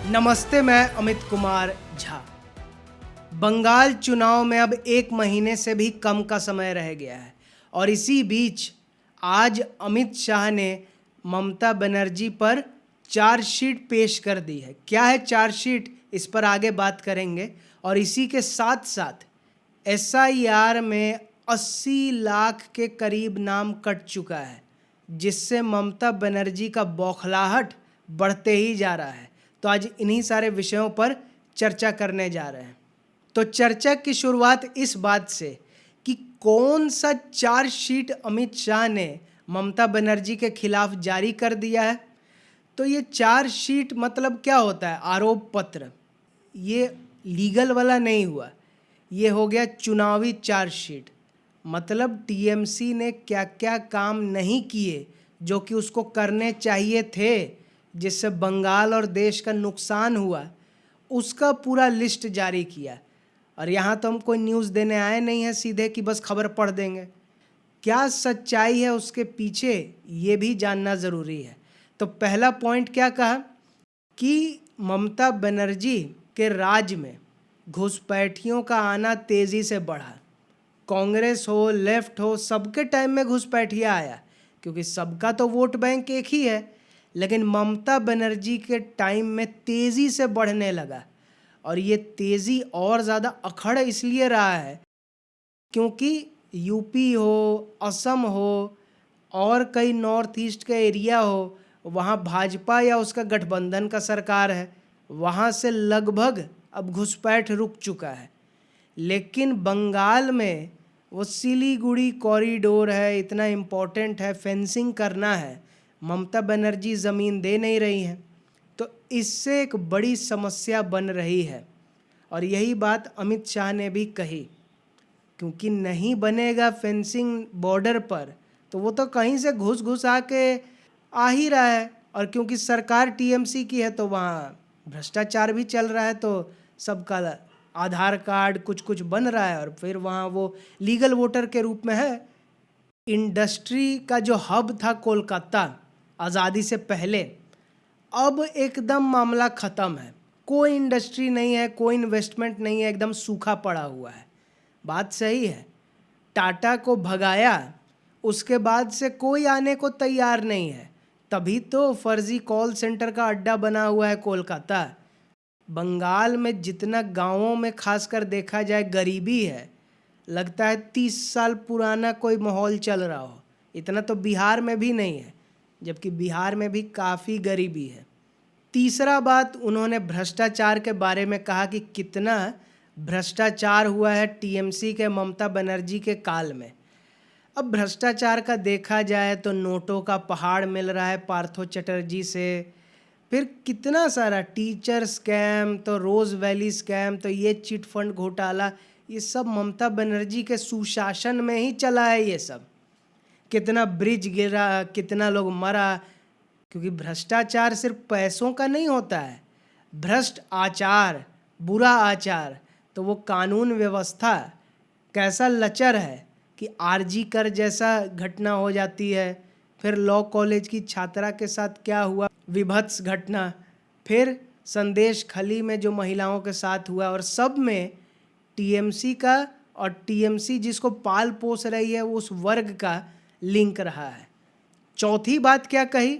नमस्ते, मैं अमित कुमार झा। बंगाल चुनाव में अब 1 महीने से भी कम का समय रह गया है और इसी बीच आज अमित शाह ने ममता बनर्जी पर चार्जशीट पेश कर दी है। क्या है चार्जशीट, इस पर आगे बात करेंगे। और इसी के साथ साथ एसआईआर में 80 लाख के करीब नाम कट चुका है, जिससे ममता बनर्जी का बौखलाहट बढ़ते ही जा रहा है। तो आज इन्हीं सारे विषयों पर चर्चा करने जा रहे हैं। तो चर्चा की शुरुआत इस बात से कि कौन सा चार्जशीट अमित शाह ने ममता बनर्जी के खिलाफ जारी कर दिया है। तो ये चार्जशीट मतलब क्या होता है? आरोप पत्र। ये लीगल वाला नहीं हुआ, ये हो गया चुनावी चार्जशीट। मतलब टीएमसी ने क्या क्या काम नहीं किए जो कि उसको करने चाहिए थे, जिससे बंगाल और देश का नुकसान हुआ, उसका पूरा लिस्ट जारी किया। और यहाँ तो हम कोई न्यूज़ देने आए नहीं हैं सीधे कि बस खबर पढ़ देंगे। क्या सच्चाई है उसके पीछे, ये भी जानना ज़रूरी है। तो पहला पॉइंट क्या कहा कि ममता बनर्जी के राज में घुसपैठियों का आना तेज़ी से बढ़ा। कांग्रेस हो, लेफ्ट हो, सबके टाइम में घुसपैठिया आया, क्योंकि सबका तो वोट बैंक एक ही है। लेकिन ममता बनर्जी के टाइम में तेज़ी से बढ़ने लगा। और ये तेज़ी और ज़्यादा अखड़ इसलिए रहा है क्योंकि यूपी हो, असम हो और कई नॉर्थ ईस्ट का एरिया हो, वहाँ भाजपा या उसका गठबंधन का सरकार है, वहाँ से लगभग अब घुसपैठ रुक चुका है। लेकिन बंगाल में वो सिलीगुड़ी कॉरिडोर है, इतना इम्पोर्टेंट है, फेंसिंग करना है, ममता बनर्जी ज़मीन दे नहीं रही है। तो इससे एक बड़ी समस्या बन रही है और यही बात अमित शाह ने भी कही, क्योंकि नहीं बनेगा फेंसिंग बॉर्डर पर तो वो तो कहीं से घुस घुस आके आ ही रहा है। और क्योंकि सरकार टीएमसी की है तो वहाँ भ्रष्टाचार भी चल रहा है, तो सबका आधार कार्ड कुछ कुछ बन रहा है और फिर वहाँ वो लीगल वोटर के रूप में है। इंडस्ट्री का जो हब था कोलकाता आज़ादी से पहले, अब एकदम मामला ख़त्म है। कोई इंडस्ट्री नहीं है, कोई इन्वेस्टमेंट नहीं है, एकदम सूखा पड़ा हुआ है। बात सही है, टाटा को भगाया, उसके बाद से कोई आने को तैयार नहीं है। तभी तो फर्जी कॉल सेंटर का अड्डा बना हुआ है कोलकाता। बंगाल में जितना गांवों में खासकर देखा जाए गरीबी है, लगता है 30 साल पुराना कोई माहौल चल रहा हो। इतना तो बिहार में भी नहीं है, जबकि बिहार में भी काफ़ी गरीबी है। तीसरा बात, उन्होंने भ्रष्टाचार के बारे में कहा कि कितना भ्रष्टाचार हुआ है टीएमसी के ममता बनर्जी के काल में। अब भ्रष्टाचार का देखा जाए तो नोटों का पहाड़ मिल रहा है पार्थो चटर्जी से, फिर कितना सारा टीचर स्कैम, तो रोज़ वैली स्कैम, तो ये चिट फंड घोटाला, ये सब ममता बनर्जी के सुशासन में ही चला है। ये सब कितना ब्रिज गिरा, कितना लोग मरा, क्योंकि भ्रष्टाचार सिर्फ पैसों का नहीं होता है। भ्रष्ट आचार, बुरा आचार, तो वो कानून व्यवस्था कैसा लचर है कि आरजी कर जैसा घटना हो जाती है। फिर लॉ कॉलेज की छात्रा के साथ क्या हुआ, विभत्स घटना, फिर संदेश खली में जो महिलाओं के साथ हुआ, और सब में टीएमसी का, और टीएमसी जिसको पाल पोस रही है उस वर्ग का लिंक रहा है। चौथी बात क्या कही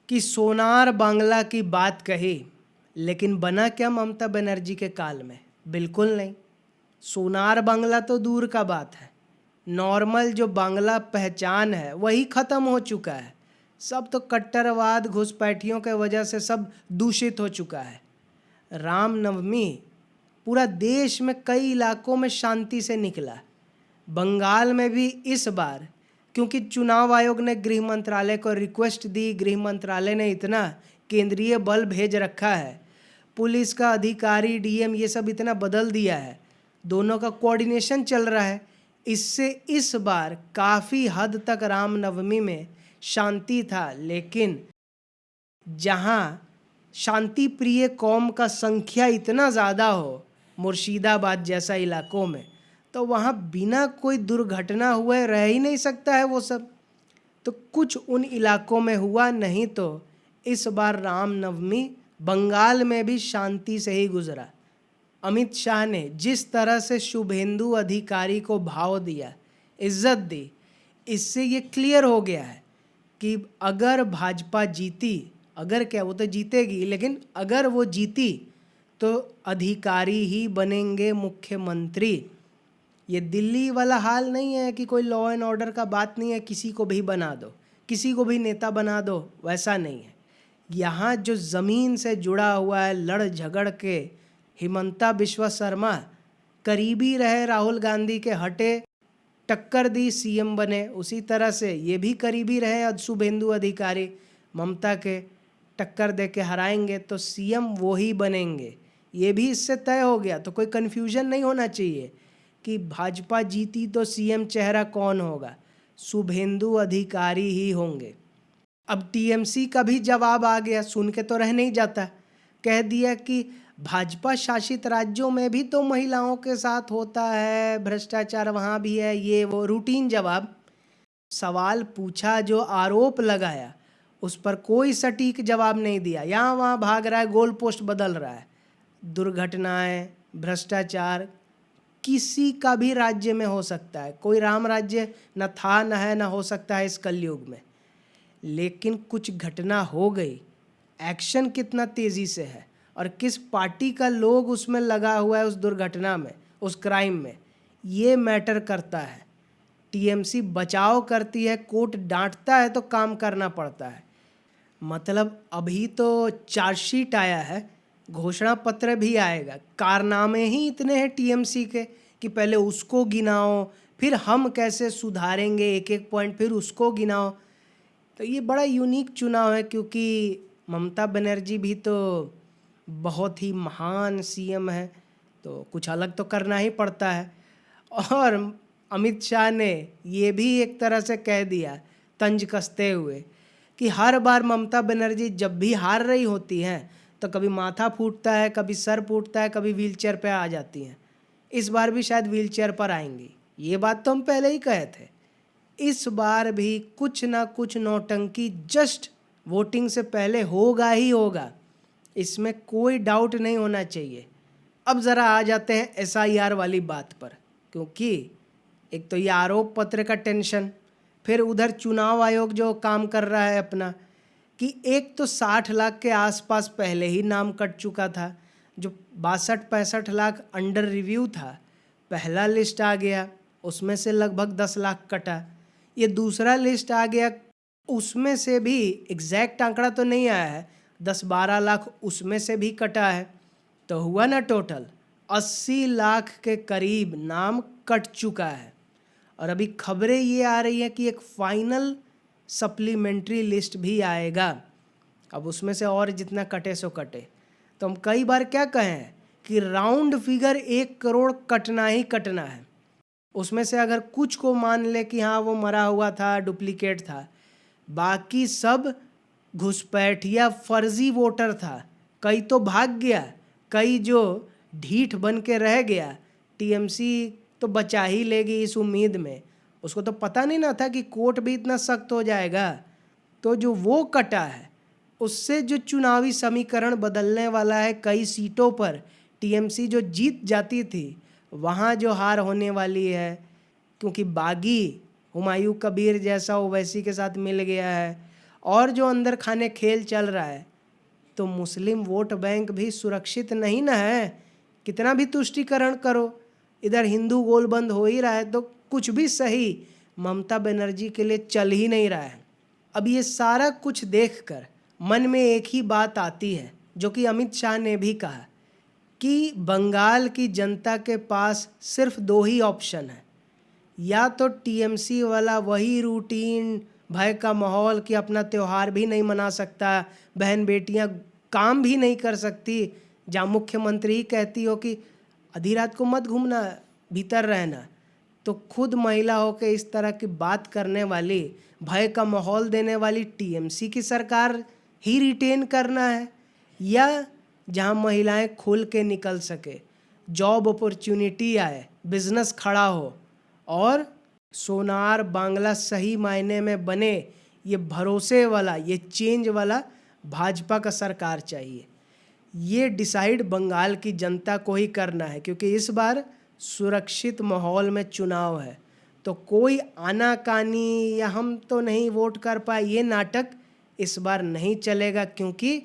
कि सोनार बांग्ला की बात कही, लेकिन बना क्या ममता बनर्जी के काल में? बिल्कुल नहीं। सोनार बांग्ला तो दूर का बात है, नॉर्मल जो बांग्ला पहचान है वही ख़त्म हो चुका है। सब तो कट्टरवाद, घुसपैठियों के वजह से सब दूषित हो चुका है। रामनवमी पूरा देश में कई इलाकों में शांति से निकला। बंगाल में भी इस बार, क्योंकि चुनाव आयोग ने गृह मंत्रालय को रिक्वेस्ट दी, गृह मंत्रालय ने इतना केंद्रीय बल भेज रखा है, पुलिस का अधिकारी, डीएम, ये सब इतना बदल दिया है, दोनों का कोऑर्डिनेशन चल रहा है। इससे इस बार काफ़ी हद तक रामनवमी में शांति था। लेकिन जहाँ शांति प्रिय कौम का संख्या इतना ज़्यादा हो, मुर्शिदाबाद जैसा इलाकों में, तो वहाँ बिना कोई दुर्घटना हुए रह ही नहीं सकता है वो सब। तो कुछ उन इलाकों में हुआ, नहीं तो इस बार रामनवमी बंगाल में भी शांति से ही गुजरा। अमित शाह ने जिस तरह से शुभेंदु अधिकारी को भाव दिया, इज्जत दी, इससे ये क्लियर हो गया है कि अगर भाजपा जीती, अगर क्या, वो तो जीतेगी, लेकिन अगर वो जीती तो अधिकारी ही बनेंगे मुख्यमंत्री। ये दिल्ली वाला हाल नहीं है कि कोई लॉ एंड ऑर्डर का बात नहीं है, किसी को भी बना दो, किसी को भी नेता बना दो, वैसा नहीं है। यहाँ जो ज़मीन से जुड़ा हुआ है, लड़ झगड़ के हिमंता बिश्वा शर्मा करीबी रहे राहुल गांधी के, हटे, टक्कर दी, सीएम बने। उसी तरह से ये भी करीबी रहे शुभेंदु अधिकारी, ममता के टक्कर दे के हराएंगे तो सीएम वो ही बनेंगे। ये भी इससे तय हो गया, तो कोई कन्फ्यूजन नहीं होना चाहिए कि भाजपा जीती तो सीएम चेहरा कौन होगा, शुभेंदु अधिकारी ही होंगे। अब टीएमसी का भी जवाब आ गया, सुन के तो रह नहीं जाता। कह दिया कि भाजपा शासित राज्यों में भी तो महिलाओं के साथ होता है, भ्रष्टाचार वहाँ भी है, ये वो रूटीन जवाब। सवाल पूछा, जो आरोप लगाया उस पर कोई सटीक जवाब नहीं दिया। यहाँ वहाँ भाग रहा है, गोल पोस्ट बदल रहा है। दुर्घटनाएं, भ्रष्टाचार किसी का भी राज्य में हो सकता है, कोई राम राज्य न था, न है, न हो सकता है इस कलयुग में। लेकिन कुछ घटना हो गई, एक्शन कितना तेज़ी से है और किस पार्टी का लोग उसमें लगा हुआ है, उस दुर्घटना में, उस क्राइम में, ये मैटर करता है। टीएमसी बचाव करती है, कोर्ट डांटता है तो काम करना पड़ता है। मतलब अभी तो चार्जशीट आया है, घोषणा पत्र भी आएगा। कारनामे ही इतने हैं टीएमसी के कि पहले उसको गिनाओ, फिर हम कैसे सुधारेंगे एक एक पॉइंट, फिर उसको गिनाओ। तो ये बड़ा यूनिक चुनाव है, क्योंकि ममता बनर्जी भी तो बहुत ही महान सीएम है, तो कुछ अलग तो करना ही पड़ता है। और अमित शाह ने ये भी एक तरह से कह दिया, तंज कसते हुए, कि हर बार ममता बनर्जी जब भी हार रही होती हैं तो कभी माथा फूटता है, कभी सर फूटता है, कभी व्हीलचेयर पे आ जाती हैं। इस बार भी शायद व्हीलचेयर पर आएंगी, ये बात तो हम पहले ही कहे थे। इस बार भी कुछ ना कुछ नौटंकी जस्ट वोटिंग से पहले होगा ही होगा, इसमें कोई डाउट नहीं होना चाहिए। अब ज़रा आ जाते हैं एसआईआर वाली बात पर, क्योंकि एक तो ये आरोप पत्र का टेंशन, फिर उधर चुनाव आयोग जो काम कर रहा है अपना, कि एक तो 60 लाख के आसपास पहले ही नाम कट चुका था, जो 62-65 लाख अंडर रिव्यू था, पहला लिस्ट आ गया, उसमें से लगभग 10 लाख कटा। ये दूसरा लिस्ट आ गया, उसमें से भी एग्जैक्ट आंकड़ा तो नहीं आया है, 10-12 लाख उसमें से भी कटा है। तो हुआ ना टोटल 80 लाख के करीब नाम कट चुका है। और अभी खबरें ये आ रही हैं कि एक फाइनल सप्लीमेंट्री लिस्ट भी आएगा। अब उसमें से और जितना कटे सो कटे। तो हम कई बार क्या कहें कि राउंड फिगर 1 करोड़ कटना ही कटना है। उसमें से अगर कुछ को मान ले कि हाँ वो मरा हुआ था, डुप्लीकेट था, बाकी सब घुसपैठिया फर्जी वोटर था। कई तो भाग गया, कई जो ढीठ बन के रह गया, टीएमसी तो बचा ही लेगी इस उम्मीद में। उसको तो पता नहीं ना था कि कोर्ट भी इतना सख्त हो जाएगा। तो जो वो कटा है, उससे जो चुनावी समीकरण बदलने वाला है, कई सीटों पर टीएमसी जो जीत जाती थी वहाँ जो हार होने वाली है, क्योंकि बागी हुमायूं कबीर जैसा ओवैसी के साथ मिल गया है, और जो अंदर खाने खेल चल रहा है, तो मुस्लिम वोट बैंक भी सुरक्षित नहीं ना है। कितना भी तुष्टीकरण करो, इधर हिंदू गोलबंद हो ही रहा है, तो कुछ भी सही ममता बनर्जी के लिए चल ही नहीं रहा है। अब ये सारा कुछ देखकर मन में एक ही बात आती है, जो कि अमित शाह ने भी कहा, कि बंगाल की जनता के पास सिर्फ 2 ही ऑप्शन है, या तो टीएमसी वाला वही रूटीन भय का माहौल कि अपना त्यौहार भी नहीं मना सकता, बहन बेटियां काम भी नहीं कर सकती, जहाँ मुख्यमंत्री ही कहती हो कि आधी रात को मत घूमना, भीतर रहना, तो खुद महिला हो के इस तरह की बात करने वाली, भय का माहौल देने वाली टीएमसी की सरकार ही रिटेन करना है, या जहाँ महिलाएं खुल के निकल सके, जॉब अपॉर्चुनिटी आए, बिजनेस खड़ा हो और सोनार बांग्ला सही मायने में बने, ये भरोसे वाला, ये चेंज वाला भाजपा का सरकार चाहिए। ये डिसाइड बंगाल की जनता को ही करना है, क्योंकि इस बार सुरक्षित माहौल में चुनाव है। तो कोई आनाकानी या हम तो नहीं वोट कर पाए, ये नाटक इस बार नहीं चलेगा, क्योंकि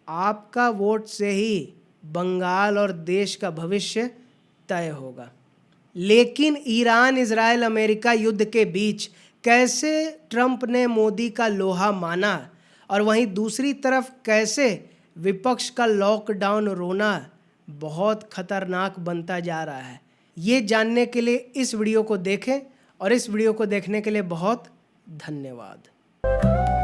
आपका वोट से ही बंगाल और देश का भविष्य तय होगा। लेकिन ईरान, इजराइल, अमेरिका युद्ध के बीच कैसे ट्रंप ने मोदी का लोहा माना और वहीं दूसरी तरफ कैसे विपक्ष का लॉकडाउन रोना बहुत खतरनाक बनता जा रहा है, ये जानने के लिए इस वीडियो को देखें और इस वीडियो को देखने के लिए बहुत धन्यवाद।